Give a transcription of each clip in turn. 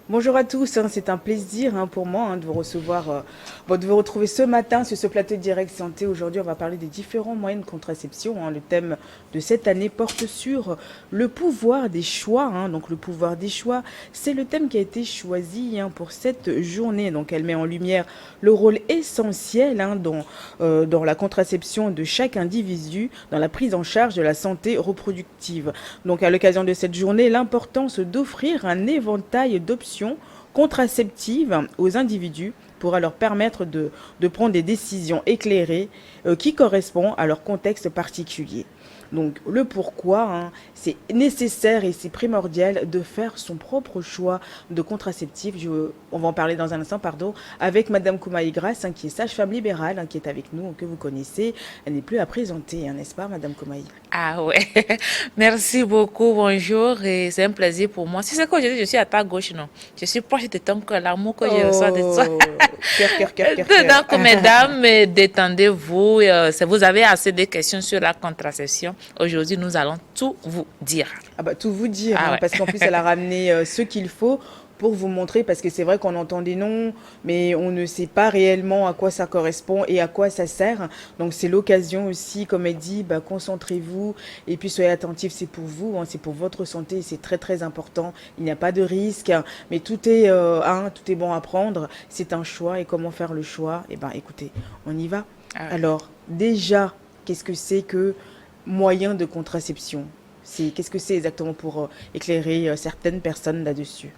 Bonjour à tous, c'est un plaisir pour moi de vous recevoir, de vous retrouver ce matin sur ce plateau de Direct Santé. Aujourd'hui, on va parler des différents moyens de contraception. Le thème de cette année porte sur le pouvoir des choix. Donc le pouvoir des choix, c'est le thème qui a été choisi pour cette journée. Donc elle met en lumière le rôle essentiel dans la contraception de chaque individu, dans la prise en charge de la santé reproductive. Donc à l'occasion de cette journée, l'importance d'offrir un éventail d'options contraceptives aux individus pourra leur permettre de prendre des décisions éclairées qui correspondent à leur contexte particulier. Donc le pourquoi, c'est nécessaire et c'est primordial de faire son propre choix de contraceptif. On va en parler dans un instant, pardon, avec Madame Koumaï Grasse, qui est sage-femme libérale, qui est avec nous, que vous connaissez. Elle n'est plus à présenter, n'est-ce pas, Madame Koumaï? Ah ouais, merci beaucoup, bonjour, et c'est un plaisir pour moi. Si c'est qu'aujourd'hui je suis à ta gauche, non, je suis proche de ton cœur, l'amour que je reçois de toi. Oh, cœur, cœur, cœur, cœur, cœur. Donc, mesdames, détendez-vous, vous avez assez de questions sur la contraception. Aujourd'hui, nous allons tout vous dire. Ah bah, tout vous dire, Ah parce qu'en plus, ouais. elle a ramené ce qu'il faut pour vous montrer, parce que c'est vrai qu'on entend des noms, mais on ne sait pas réellement à quoi ça correspond et à quoi ça sert. Donc c'est l'occasion aussi, comme elle dit, concentrez-vous et puis soyez attentifs, c'est pour vous, c'est pour votre santé, c'est très très important. Il n'y a pas de risque, mais tout est bon à prendre. C'est un choix et comment faire le choix? Eh ben écoutez, on y va. Ah ouais. Alors déjà, qu'est-ce que c'est que moyen de contraception? Qu'est-ce que c'est exactement pour éclairer certaines personnes là-dessus?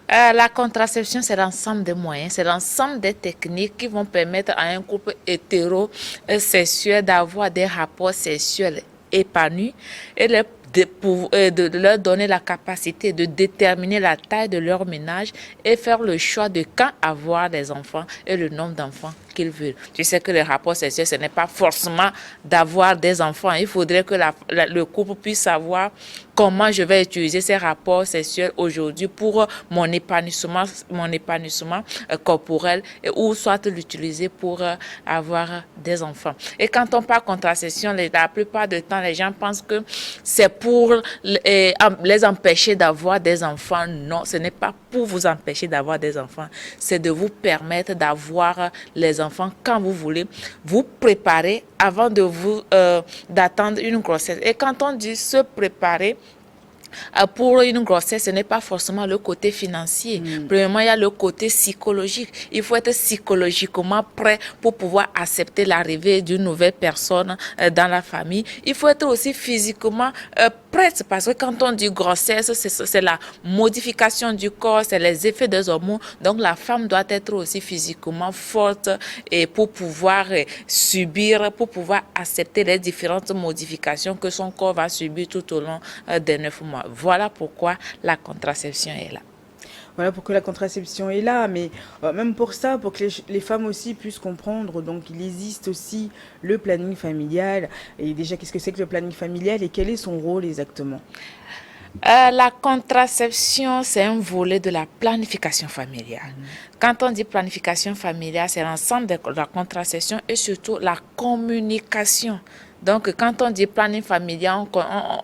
La contraception, c'est l'ensemble des moyens, c'est l'ensemble des techniques qui vont permettre à un couple hétérosexuel d'avoir des rapports sexuels épanouis et de leur donner la capacité de déterminer la taille de leur ménage et faire le choix de quand avoir des enfants et le nombre d'enfants qu'ils veulent. Tu sais que les rapports sexuels, ce n'est pas forcément d'avoir des enfants. Il faudrait que le couple puisse savoir comment je vais utiliser ces rapports sexuels aujourd'hui pour mon épanouissement corporel, ou soit l'utiliser pour avoir des enfants. Et quand on parle contraception, la plupart du temps, les gens pensent que c'est pour les empêcher d'avoir des enfants. Non, ce n'est pas pour vous empêcher d'avoir des enfants. C'est de vous permettre d'avoir les enfants quand vous voulez. Vous préparer avant d'attendre une grossesse. Et quand on dit se préparer, pour une grossesse, ce n'est pas forcément le côté financier. Premièrement, il y a le côté psychologique. Il faut être psychologiquement prêt pour pouvoir accepter l'arrivée d'une nouvelle personne dans la famille. Il faut être aussi physiquement prête, parce que quand on dit grossesse, c'est la modification du corps, c'est les effets des hormones. Donc la femme doit être aussi physiquement forte et pour pouvoir pour pouvoir accepter les différentes modifications que son corps va subir tout au long des 9 mois. Voilà pourquoi la contraception est là. Voilà pour que la contraception est là, mais même pour ça, pour que les femmes aussi puissent comprendre, donc il existe aussi le planning familial. Et déjà, qu'est-ce que c'est que le planning familial et quel est son rôle exactement? La contraception, c'est un volet de la planification familiale. Quand on dit planification familiale, c'est l'ensemble de la contraception et surtout la communication. Donc, quand on dit planning familial,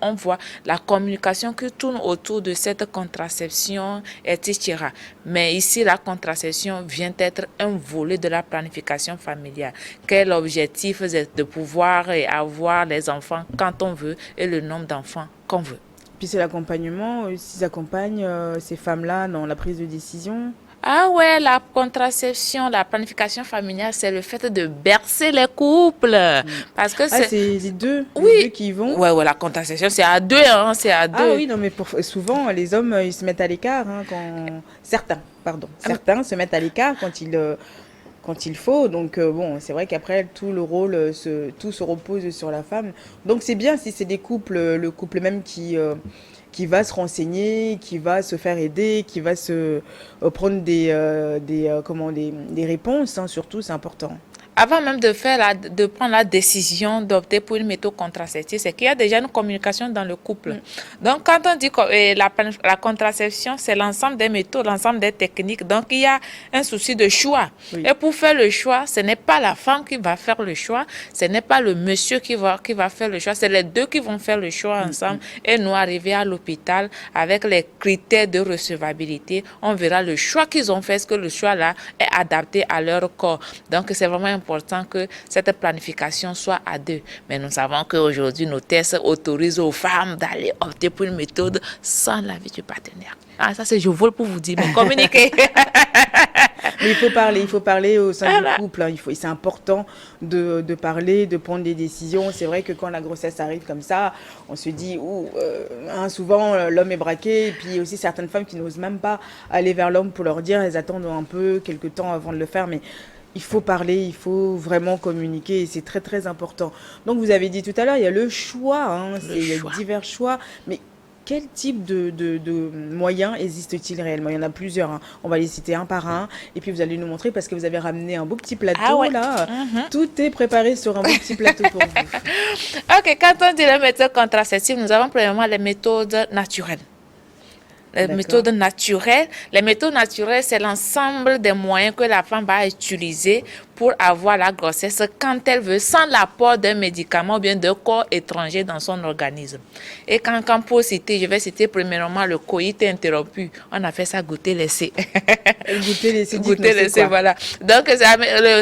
on voit la communication qui tourne autour de cette contraception, etc. Mais ici, la contraception vient être un volet de la planification familiale. Quel objectif est de pouvoir avoir les enfants quand on veut et le nombre d'enfants qu'on veut. Puis c'est l'accompagnement, ils accompagnent ces femmes-là dans la prise de décision. Ah ouais, la contraception, la planification familiale, c'est le fait de bercer les couples. Parce que Ah, c'est... c'est les deux Oui. qui y vont. Ouais, la contraception, c'est à deux, hein, c'est à Ah deux. oui, non, mais souvent, les hommes, ils se mettent à l'écart quand... Certains, pardon. Certains se mettent à l'écart quand il faut. Donc, bon, c'est vrai qu'après, tout le rôle, tout se repose sur la femme. Donc, c'est bien si c'est des couples, le couple même qui va se renseigner, qui va se faire aider, qui va se prendre des réponses, surtout, c'est important. avant même de prendre la décision d'opter pour une méthode contraceptive, c'est qu'il y a déjà une communication dans le couple. Donc, quand on dit que la contraception, c'est l'ensemble des méthodes, l'ensemble des techniques, donc il y a un souci de choix. Oui. Et pour faire le choix, ce n'est pas la femme qui va faire le choix, ce n'est pas le monsieur qui va faire le choix, c'est les deux qui vont faire le choix ensemble. Et nous, arriver à l'hôpital avec les critères de recevabilité, on verra le choix qu'ils ont fait, est-ce que le choix-là est adapté à leur corps. Donc, c'est vraiment important que cette planification soit à deux. Mais nous savons qu'aujourd'hui, nos tests autorisent aux femmes d'aller opter pour une méthode sans l'avis du partenaire. Ah, ça, c'est je vole pour vous dire, mais communiquez. Mais il faut parler au sein du couple. Hein. C'est important de parler, de prendre des décisions. C'est vrai que quand la grossesse arrive comme ça, on se dit, souvent l'homme est braqué. Et puis aussi certaines femmes qui n'osent même pas aller vers l'homme pour leur dire, elles attendent un peu, quelques temps avant de le faire. Mais il faut parler, il faut vraiment communiquer et c'est très très important. Donc vous avez dit tout à l'heure, il y a le choix. Hein. Il y a divers choix. Mais quel type de moyens existe-t-il réellement? Il y en a plusieurs. Hein. On va les citer un par un. Et puis, vous allez nous montrer parce que vous avez ramené un beau petit plateau là. Tout est préparé sur un beau petit plateau pour vous. OK. Quand on dit les méthodes contraceptives, nous avons premièrement les méthodes naturelles. Les méthodes naturelles, c'est l'ensemble des moyens que la femme va utiliser pour avoir la grossesse quand elle veut, sans l'apport d'un médicament ou bien d'un corps étranger dans son organisme. Et quand pour citer, je vais citer premièrement le coït interrompu. On a fait ça goûter laissé. Goûter laissé, voilà. Donc,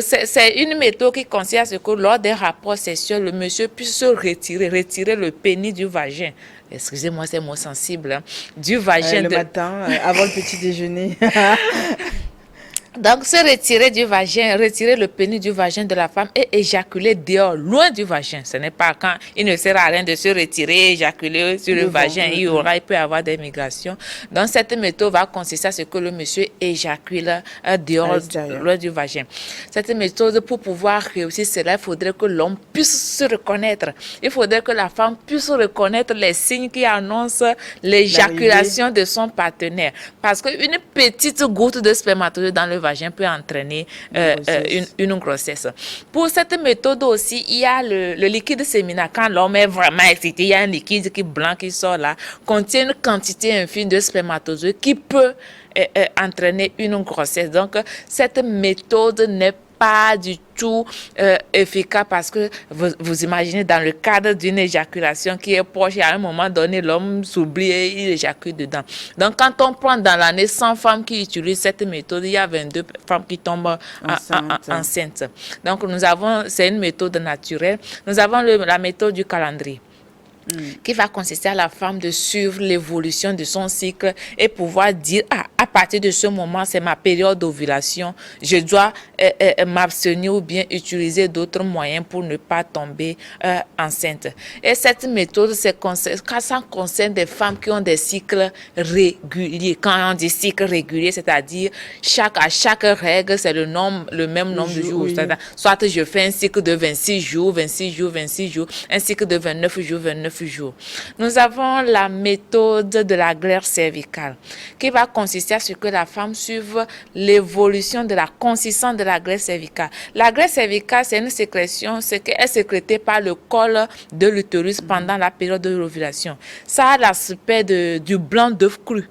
c'est une méthode qui consiste à ce que lors des rapports sexuels, le monsieur puisse se retirer le pénis du vagin. Excusez-moi, c'est mot sensible. Hein, du vagin. Le matin, avant le petit déjeuner. Donc, se retirer du vagin, retirer le pénis du vagin de la femme et éjaculer dehors, loin du vagin. Ce n'est pas quand il ne sert à rien de se retirer, éjaculer sur le vagin, il peut y avoir des migrations. Donc, cette méthode va consister à ce que le monsieur éjacule dehors, loin du vagin. Cette méthode, pour pouvoir réussir cela, il faudrait que l'homme puisse se reconnaître. Il faudrait que la femme puisse reconnaître les signes qui annoncent l'éjaculation de son partenaire. Parce qu'une petite goutte de spermatozoïde dans le vagin peut entraîner une grossesse. Pour cette méthode aussi, il y a le liquide séminal. Quand l'homme est vraiment excité, il y a un liquide blanc qui sort là, contient une quantité infime de spermatozoïdes qui peut entraîner une grossesse. Donc, cette méthode n'est pas du tout efficace parce que vous imaginez dans le cadre d'une éjaculation qui est proche et à un moment donné l'homme s'oublie et il éjacule dedans. Donc quand on prend dans l'année 100 femmes qui utilisent cette méthode, il y a 22 femmes qui tombent enceintes. Donc c'est une méthode naturelle. Nous avons la méthode du calendrier. Qui va consister à la femme de suivre l'évolution de son cycle et pouvoir dire à partir de ce moment c'est ma période d'ovulation, je dois m'abstenir ou bien utiliser d'autres moyens pour ne pas tomber enceinte. Et cette méthode ça concerne des femmes qui ont des cycles réguliers. Quand on dit cycle régulier, c'est-à-dire à chaque règle c'est le même nombre de jours. Soit je fais un cycle de 26 jours, un cycle de 29 jours. Nous avons la méthode de la glaire cervicale qui va consister à ce que la femme suive l'évolution de la consistance de la glaire cervicale. La glaire cervicale, c'est une sécrétion, c'est qu'elle est sécrétée par le col de l'utérus pendant la période de l'ovulation. Ça a l'aspect du blanc d'œuf cru.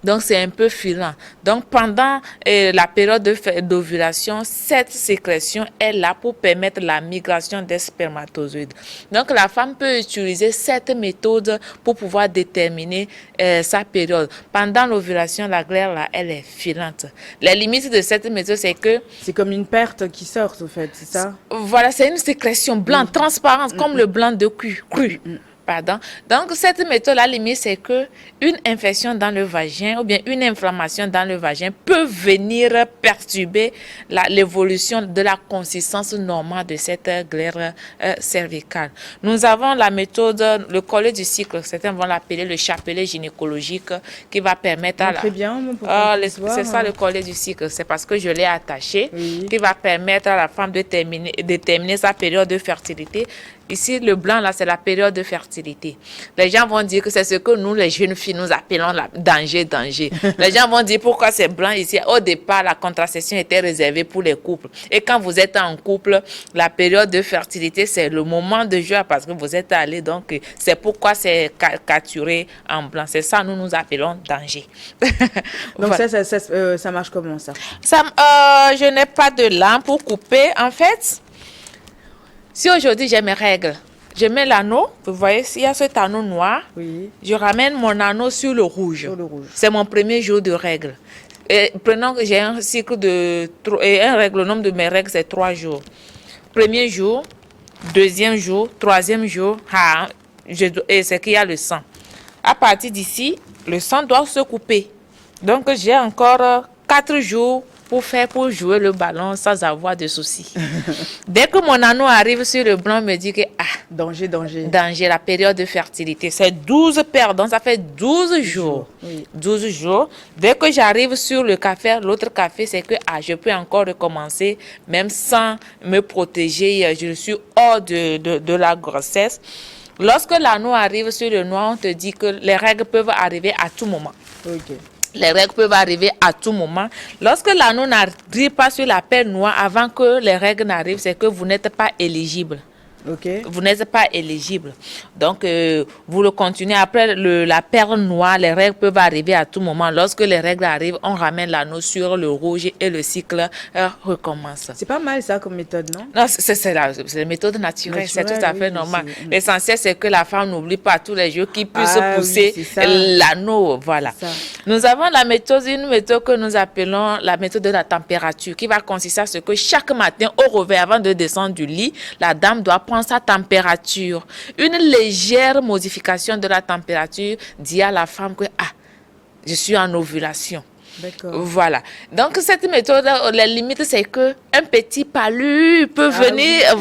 Donc, c'est un peu filant. Donc, pendant la période d'ovulation, cette sécrétion est là pour permettre la migration des spermatozoïdes. Donc, la femme peut utiliser cette méthode pour pouvoir déterminer sa période. Pendant l'ovulation, la glaire, là, elle est filante. Les limites de cette méthode, c'est que... C'est comme une perte qui sort, en fait, c'est ça? Voilà, c'est une sécrétion blanche, transparente, comme le blanc de cru. Pardon. Donc, cette méthode, la limite, c'est que une infection dans le vagin ou bien une inflammation dans le vagin peut venir perturber l'évolution de la consistance normale de cette glaire cervicale. Nous avons la méthode, le collet du cycle, certains vont l'appeler le chapelet gynécologique, qui va permettre à la... Très bien. C'est ça le collet du cycle, c'est parce que je l'ai attaché, qui va permettre à la femme de déterminer sa période de fertilité. Ici, le blanc, là, c'est la période de fertilité. Les gens vont dire que c'est ce que nous, les jeunes filles, nous appelons la danger, danger. Les gens vont dire pourquoi c'est blanc ici. Au départ, la contraception était réservée pour les couples. Et quand vous êtes en couple, la période de fertilité, c'est le moment de joie parce que vous êtes allés. Donc, c'est pourquoi c'est capturé en blanc. C'est ça, nous appelons danger. Donc, voilà. ça marche comment, ça? Je n'ai pas de lame pour couper. En fait, si aujourd'hui j'ai mes règles, je mets l'anneau, vous voyez, s'il y a cet anneau noir, Oui. je ramène mon anneau sur le rouge. Sur le rouge. C'est mon premier jour de règles. Et prenons que j'ai un cycle et un règle, le nombre de mes règles, c'est 3 jours. Premier jour, deuxième jour, troisième jour, et c'est qu'il y a le sang. À partir d'ici, le sang doit se couper. Donc, j'ai encore 4 jours pour jouer le ballon sans avoir de soucis. Dès que mon anneau arrive sur le blanc, me dit que danger, danger. Danger, la période de fertilité. C'est 12 perdants, ça fait 12 jours. Oui. 12 jours. Dès que j'arrive sur le café, l'autre café, c'est que je peux encore recommencer, même sans me protéger. Je suis hors de la grossesse. Lorsque l'anneau arrive sur le noir, on te dit que les règles peuvent arriver à tout moment. Ok. Les règles peuvent arriver à tout moment. Lorsque l'anneau n'arrive pas sur la perle noire avant que les règles n'arrivent, c'est que vous n'êtes pas éligible. Okay. Vous n'êtes pas éligible. Donc, vous le continuez. Après la perle noire, les règles peuvent arriver à tout moment. Lorsque les règles arrivent, on ramène l'anneau sur le rouge et le cycle recommence. C'est pas mal ça comme méthode, non? Non, c'est la méthode naturelle. C'est tout à fait normal. L'essentiel, c'est que la femme n'oublie pas tous les jours qu'il puisse pousser l'anneau. Voilà. Nous avons une méthode que nous appelons la méthode de la température, qui va consister à ce que chaque matin, au réveil, avant de descendre du lit, la dame doit prendre sa température. Une légère modification de la température dit à la femme que je suis en ovulation. D'accord. Voilà. Donc, cette méthode, la limite, c'est que un petit palu peut venir,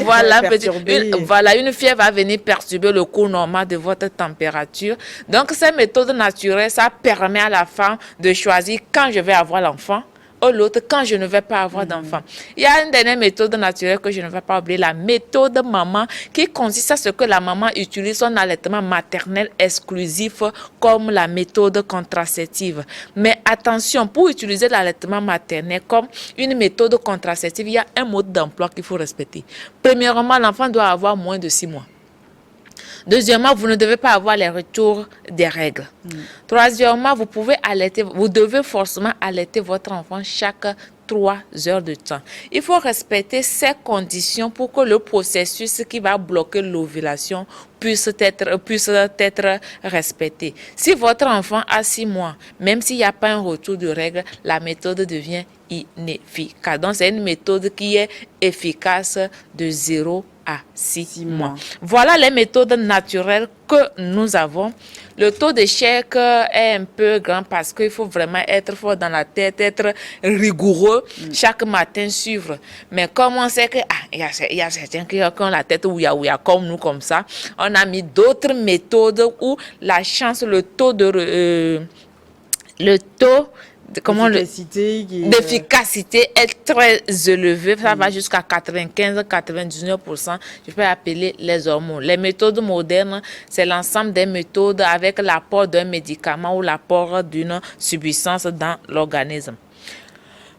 une fièvre va venir perturber le cours normal de votre température. Donc, cette méthode naturelle, ça permet à la femme de choisir quand je vais avoir l'enfant, ou l'autre quand je ne vais pas avoir d'enfant. Il y a une dernière méthode naturelle que je ne vais pas oublier, la méthode maman, qui consiste à ce que la maman utilise son allaitement maternel exclusif comme la méthode contraceptive. Mais attention, pour utiliser l'allaitement maternel comme une méthode contraceptive, il y a un mode d'emploi qu'il faut respecter. Premièrement, l'enfant doit avoir moins de 6 mois. Deuxièmement, vous ne devez pas avoir les retours des règles. Troisièmement, vous devez forcément allaiter votre enfant chaque 3 heures de temps. Il faut respecter ces conditions pour que le processus qui va bloquer l'ovulation puisse être respecté. Si votre enfant a 6 mois, même s'il n'y a pas un retour de règles, la méthode devient inefficace. Donc, c'est une méthode qui est efficace de 0 à 6 mois. Voilà les méthodes naturelles que nous avons. Le taux d'échec est un peu grand parce qu'il faut vraiment être fort dans la tête, être rigoureux, chaque matin suivre. Mais comme on sait que il y a certains qui ont la tête ouya comme nous, comme ça, on a mis d'autres méthodes où la chance, le taux d'efficacité est très élevé. Ça va jusqu'à 95-99%. Je peux appeler les hormones. Les méthodes modernes, c'est l'ensemble des méthodes avec l'apport d'un médicament ou l'apport d'une substance dans l'organisme.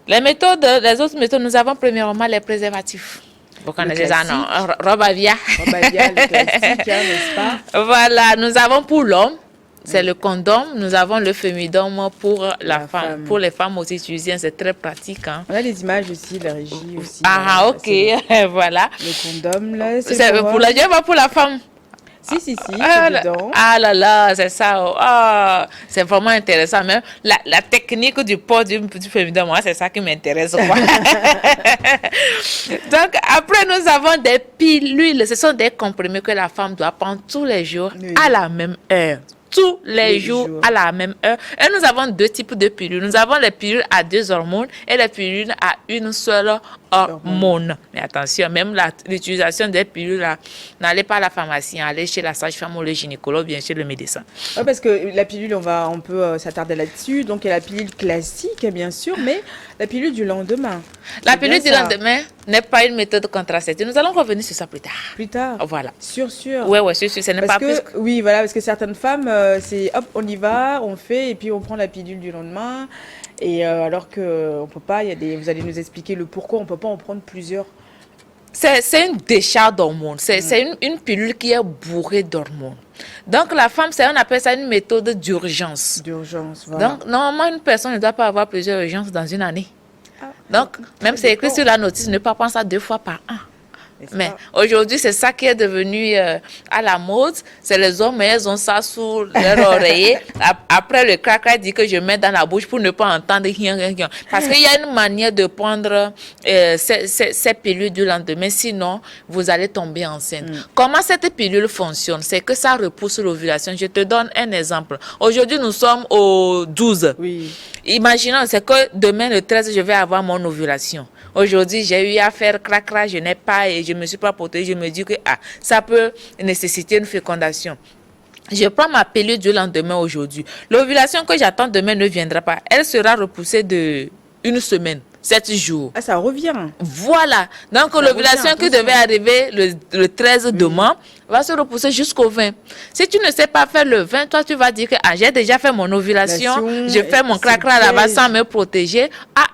Les autres méthodes, nous avons premièrement les préservatifs. Vous connaissez ça, non? Robavia. Robavia, le classique, n'est-ce pas? Voilà, nous avons pour l'homme, c'est le condom. Nous avons le fémidome pour la femme. Pour les femmes aussi tunisiennes, c'est très pratique. Hein. On a les images aussi, la régie aussi. Ok, voilà. Le condom, là, c'est pour la femme, pour la femme. Si, dedans. Ah là là, c'est ça. C'est vraiment intéressant. Même la technique du port du féminin, moi, c'est ça qui m'intéresse. Donc, après, nous avons des pilules. Ce sont des comprimés que la femme doit prendre tous les jours à la même heure. Tous les jours à la même heure. Et nous avons 2 types de pilules. Nous avons les pilules à 2 hormones et les pilules à une seule hormone. Mais attention, même l'utilisation des pilules, n'allez pas à la pharmacie, allez chez la sage-femme ou le gynécologue, bien chez le médecin. Oui, parce que la pilule, on peut s'attarder là-dessus. Donc, il y a la pilule classique, bien sûr, mais la pilule du lendemain. La C'est pilule du bien ça. lendemain n'est pas une méthode contraceptive. Nous allons revenir sur ça plus tard. Plus tard. Voilà. Sûr. Ouais, sûr, ce n'est Parce pas que, plus. oui, voilà, parce que certaines femmes, c'est hop, on y va, on fait, et puis on prend la pilule du lendemain. Et alors que on peut pas, vous allez nous expliquer le pourquoi on peut pas en prendre plusieurs. C'est une décharge d'hormones. C'est une pilule qui est bourrée d'hormones. Donc, la femme, on appelle ça une méthode d'urgence. D'urgence, voilà. Donc, normalement, une personne ne doit pas avoir plusieurs urgences dans une année. Ah, Donc, même c'est écrit d'accord. sur la notice, ne pas prendre ça 2 fois par an. N'est-ce Mais pas? aujourd'hui, c'est ça qui est devenu à la mode. C'est les hommes, mais ils ont ça sous leur oreiller. Après, le craquage dit que je mets dans la bouche pour ne pas entendre rien. Parce qu'il y a une manière de prendre ces pilules du lendemain. Sinon, vous allez tomber enceinte. Comment cette pilule fonctionne? C'est que ça repousse l'ovulation. Je te donne un exemple. Aujourd'hui, nous sommes au 12. Oui. Imaginons, c'est que demain, le 13, je vais avoir mon ovulation. Aujourd'hui, j'ai eu à faire cracra, je n'ai pas et je ne me suis pas protégée. Je me dis que ça peut nécessiter une fécondation. Je prends ma pilule du lendemain aujourd'hui. L'ovulation que j'attends demain ne viendra pas. Elle sera repoussée de 1 semaine, 7 jours. Ah, ça revient. Voilà. Donc, l'ovulation revient, qui devait arriver le 13 demain va se repousser jusqu'au 20. Si tu ne sais pas faire le 20, toi, tu vas dire que j'ai déjà fait mon ovulation, je fais mon cracra là-bas sans me protéger.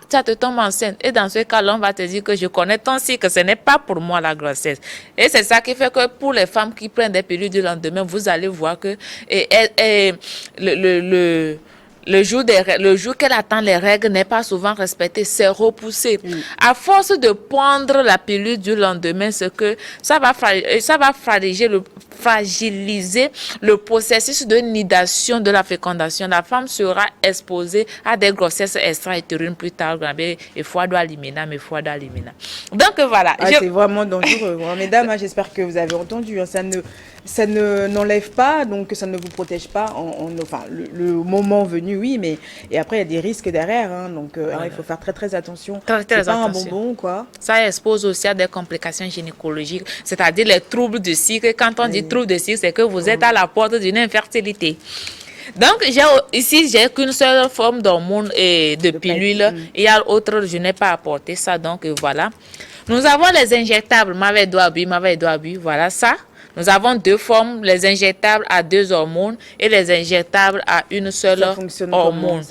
Ça te tombe enceinte. Et dans ce cas, l'on va te dire que je connais ton cycle, ce n'est pas pour moi la grossesse. Et c'est ça qui fait que pour les femmes qui prennent des pilules du lendemain, vous allez voir que le jour qu'elle attend les règles n'est pas souvent respecté, c'est repoussé. À force de prendre la pilule du lendemain, c'est que ça va fragiliser le processus de nidation de la fécondation. La femme sera exposée à des grossesses extra-utérines plus tard, et foie d'Alimina. Donc voilà. C'est vraiment dangereux. Mesdames, j'espère que vous avez entendu. Ça n'enlève pas, donc ça ne vous protège pas. Enfin, le moment venu, oui, mais et après il y a des risques derrière. Donc il faut faire très attention. Très pas attention. un bonbon, quoi. Ça expose aussi à des complications gynécologiques, c'est-à-dire les troubles du cycle. Quand on dit troubles du cycle, c'est que vous êtes à la porte d'une infertilité. Donc, j'ai qu'une seule forme d'hormone et de pilule. Il y a autre, je n'ai pas apporté ça. Donc, voilà. Nous avons les injectables, voilà ça. Nous avons 2 formes, les injectables à 2 hormones et les injectables à une seule hormone.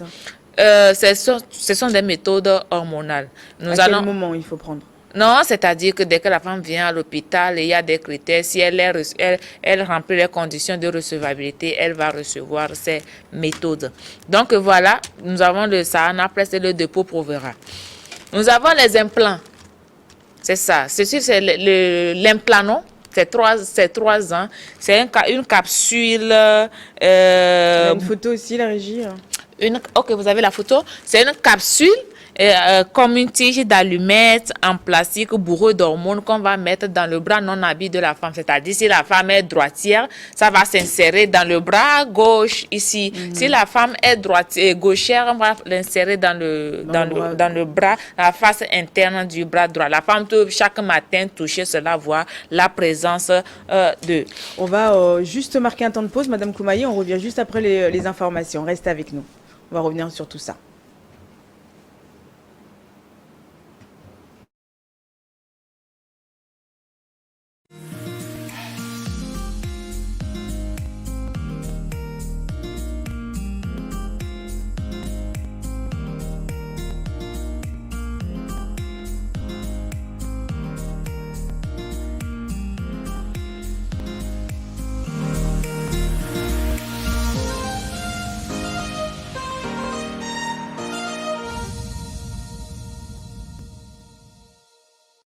Ce sont des méthodes hormonales. À quel moment il faut prendre? Non, c'est-à-dire que dès que la femme vient à l'hôpital, il y a des critères. Si elle remplit les conditions de recevabilité, elle va recevoir ces méthodes. Donc voilà, nous avons le Sahana Plus et le dépôt Provera. Nous avons les implants. C'est ça. Ceci, c'est l'implant, non? C'est 3 ans. C'est une capsule. Il y a une photo aussi, la régie. Ok, vous avez la photo. C'est une capsule comme une tige d'allumettes en plastique bourrée d'hormones qu'on va mettre dans le bras non habile de la femme. C'est-à-dire, si la femme est droitière, ça va s'insérer dans le bras gauche ici. Si la femme est gauchère, on va l'insérer dans le bras, la face interne du bras droit. La femme peut chaque matin toucher cela, voir la présence de... On va juste marquer un temps de pause, Madame Koumaï. On revient juste après les informations. Restez avec nous. On va revenir sur tout ça.